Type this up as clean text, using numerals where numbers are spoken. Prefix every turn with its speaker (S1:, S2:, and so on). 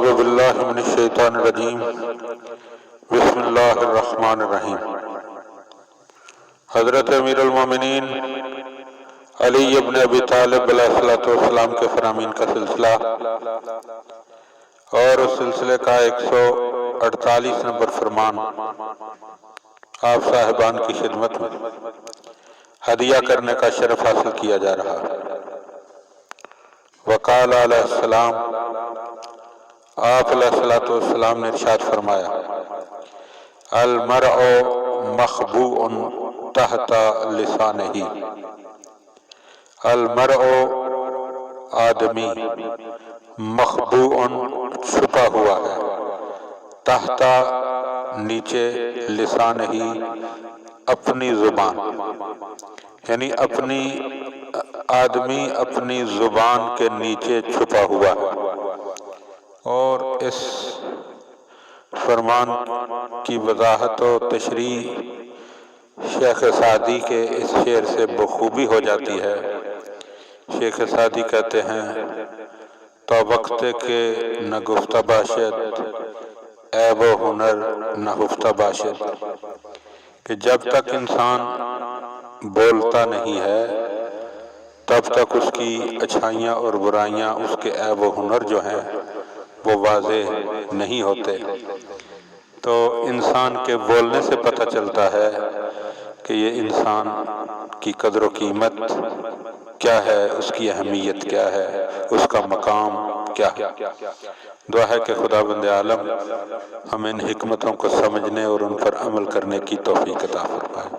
S1: اعوذ باللہ من الشیطان الرجیم بسم اللہ الرحمن الرحیم۔ حضرت امیر المومنین علی ابن ابی طالب علیہ الصلوۃ والسلام کے فرامین کا سلسلہ اور اس سلسلے کا 148 نمبر فرمان آپ صاحبان کی خدمت میں ہدیہ کرنے کا شرف حاصل کیا جا رہا۔ وقال علیہ السلام، آپ علیہ السلام نے ارشاد فرمایا، المرء مخبوء تحت لسانہ، المرء آدمی مخبوء چھپا ہوا ہے، تحت نیچے، لسانہ اپنی زبان، یعنی آدمی اپنی زبان کے نیچے چھپا ہوا ہے۔ اور اس فرمان کی وضاحت و تشریح شیخ سعدی کے اس شعر سے بخوبی ہو جاتی ہے۔ شیخ سعدی کہتے ہیں، تو وقت کے نہ گفتہ باشد، عیب و ہنر نہ ہفتہ باشد، کہ جب تک انسان بولتا نہیں ہے تب تک اس کی اچھائیاں اور برائیاں، اس کے عیب و ہنر جو ہیں وہ واضح نہیں ہوتے۔ تو انسان کے بولنے سے پتہ چلتا ہے کہ یہ انسان کی قدر و قیمت کیا ہے، اس کی اہمیت کیا ہے، اس کا مقام کیا ہے۔ دعا ہے کہ خداوند عالم ہمیں ان حکمتوں کو سمجھنے اور ان پر عمل کرنے کی توفیق عطا فرمائے۔